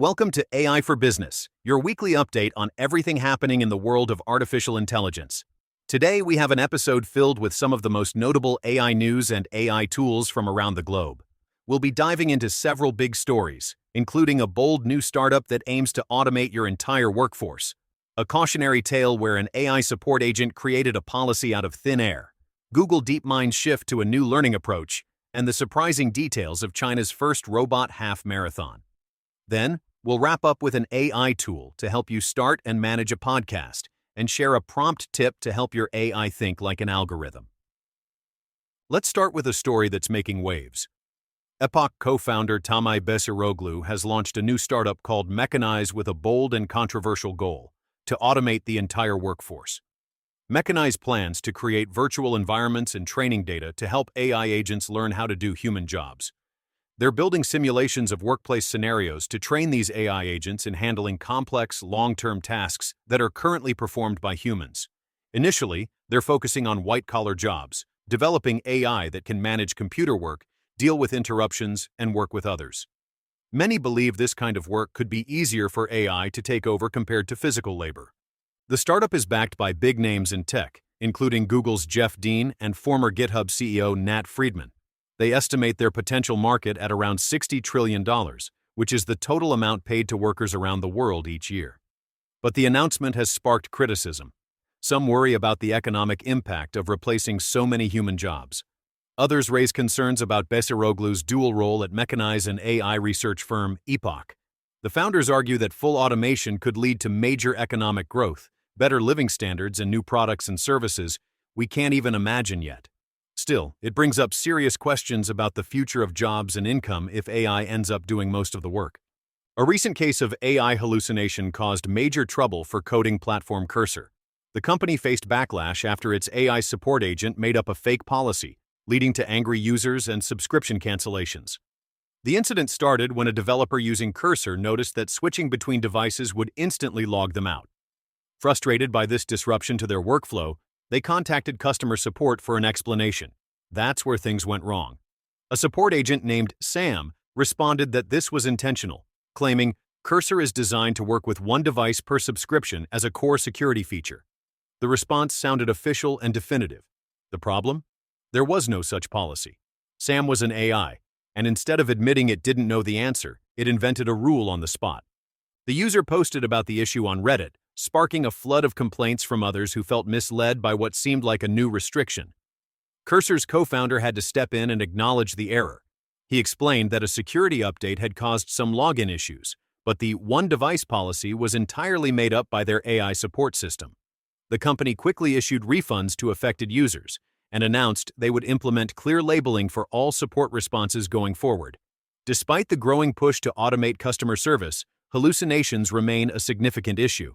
Welcome to AI for Business, your weekly update on everything happening in the world of artificial intelligence. Today, we have an episode filled with some of the most notable AI news and AI tools from around the globe. We'll be diving into several big stories, including a bold new startup that aims to automate your entire workforce, a cautionary tale where an AI support agent created a policy out of thin air, Google DeepMind's shift to a new learning approach, and the surprising details of China's first robot half marathon. Then, we'll wrap up with an AI tool to help you start and manage a podcast, and share a prompt tip to help your AI think like an algorithm. Let's start with a story that's making waves. Epoch co-founder Tamay Besiroglu has launched a new startup called Mechanize with a bold and controversial goal: to automate the entire workforce. Mechanize plans to create virtual environments and training data to help AI agents learn how to do human jobs. They're building simulations of workplace scenarios to train these AI agents in handling complex, long-term tasks that are currently performed by humans. Initially, they're focusing on white-collar jobs, developing AI that can manage computer work, deal with interruptions, and work with others. Many believe this kind of work could be easier for AI to take over compared to physical labor. The startup is backed by big names in tech, including Google's Jeff Dean and former GitHub CEO Nat Friedman. They estimate their potential market at around $60 trillion, which is the total amount paid to workers around the world each year. But the announcement has sparked criticism. Some worry about the economic impact of replacing so many human jobs. Others raise concerns about Besiroglu's dual role at Mechanize and AI research firm Epoch. The founders argue that full automation could lead to major economic growth, better living standards, and new products and services we can't even imagine yet. Still, it brings up serious questions about the future of jobs and income if AI ends up doing most of the work. A recent case of AI hallucination caused major trouble for coding platform Cursor. The company faced backlash after its AI support agent made up a fake policy, leading to angry users and subscription cancellations. The incident started when a developer using Cursor noticed that switching between devices would instantly log them out. Frustrated by this disruption to their workflow, they contacted customer support for an explanation. That's where things went wrong. A support agent named Sam responded that this was intentional, claiming Cursor is designed to work with one device per subscription as a core security feature. The response sounded official and definitive. The problem? There was no such policy. Sam was an AI, and instead of admitting it didn't know the answer, it invented a rule on the spot. The user posted about the issue on Reddit, sparking a flood of complaints from others who felt misled by what seemed like a new restriction. Cursor's co-founder had to step in and acknowledge the error. He explained that a security update had caused some login issues, but the one-device policy was entirely made up by their AI support system. The company quickly issued refunds to affected users and announced they would implement clear labeling for all support responses going forward. Despite the growing push to automate customer service, hallucinations remain a significant issue.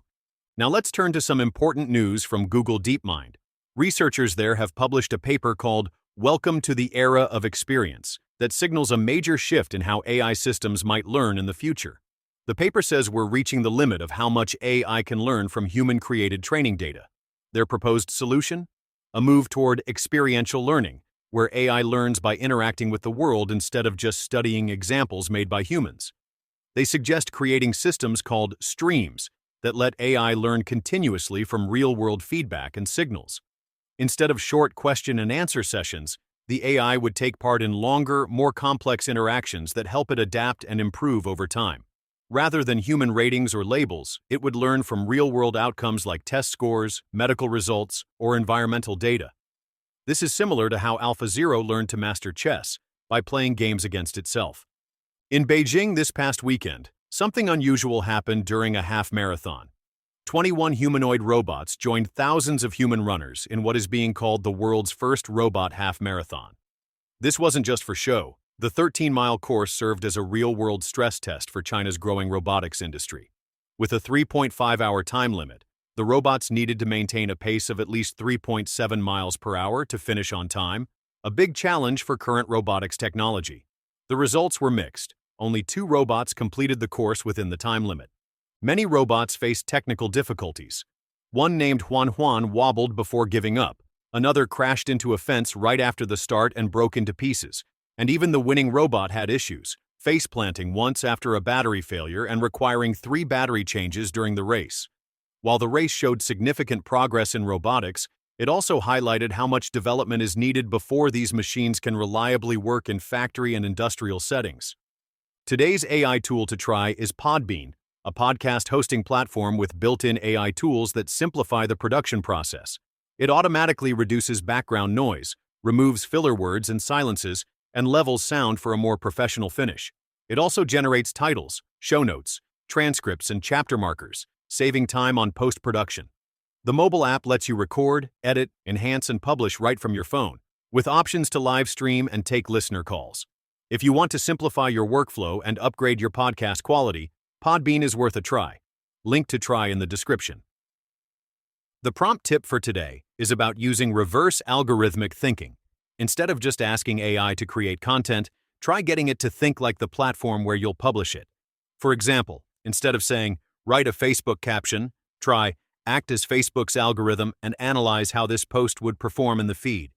Now let's turn to some important news from Google DeepMind. Researchers there have published a paper called "Welcome to the Era of Experience" that signals a major shift in how AI systems might learn in the future. The paper says we're reaching the limit of how much AI can learn from human-created training data. Their proposed solution? A move toward experiential learning, where AI learns by interacting with the world instead of just studying examples made by humans. They suggest creating systems called streams that let AI learn continuously from real-world feedback and signals. Instead of short question-and-answer sessions, the AI would take part in longer, more complex interactions that help it adapt and improve over time. Rather than human ratings or labels, it would learn from real-world outcomes like test scores, medical results, or environmental data. This is similar to how AlphaZero learned to master chess by playing games against itself. In Beijing this past weekend, something unusual happened during a half marathon. 21 humanoid robots joined thousands of human runners in what is being called the world's first robot half marathon. This wasn't just for show. The 13-mile course served as a real-world stress test for China's growing robotics industry. With a 3.5-hour time limit, the robots needed to maintain a pace of at least 3.7 miles per hour to finish on time, a big challenge for current robotics technology. The results were mixed. Only 2 robots completed the course within the time limit. Many robots faced technical difficulties. One named Juan wobbled before giving up. Another crashed into a fence right after the start and broke into pieces. And even the winning robot had issues, face planting once after a battery failure and requiring 3 battery changes during the race. While the race showed significant progress in robotics, it also highlighted how much development is needed before these machines can reliably work in factory and industrial settings. Today's AI tool to try is Podbean, a podcast hosting platform with built-in AI tools that simplify the production process. It automatically reduces background noise, removes filler words and silences, and levels sound for a more professional finish. It also generates titles, show notes, transcripts, and chapter markers, saving time on post-production. The mobile app lets you record, edit, enhance, and publish right from your phone, with options to live stream and take listener calls. If you want to simplify your workflow and upgrade your podcast quality, Podbean is worth a try. Link to try in the description. The prompt tip for today is about using reverse algorithmic thinking. Instead of just asking AI to create content, try getting it to think like the platform where you'll publish it. For example, instead of saying, "Write a Facebook caption," try, "Act as Facebook's algorithm and analyze how this post would perform in the feed.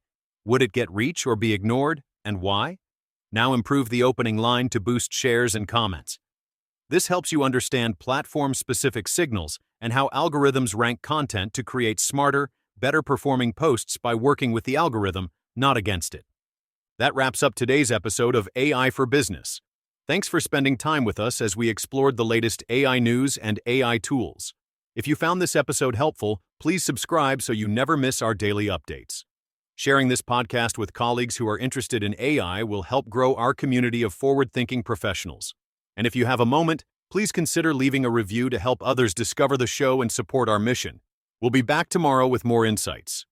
Would it get reach or be ignored, and why?" Now improve the opening line to boost shares and comments. This helps you understand platform-specific signals and how algorithms rank content to create smarter, better-performing posts by working with the algorithm, not against it. That wraps up today's episode of AI for Business. Thanks for spending time with us as we explored the latest AI news and AI tools. If you found this episode helpful, please subscribe so you never miss our daily updates. Sharing this podcast with colleagues who are interested in AI will help grow our community of forward-thinking professionals. And if you have a moment, please consider leaving a review to help others discover the show and support our mission. We'll be back tomorrow with more insights.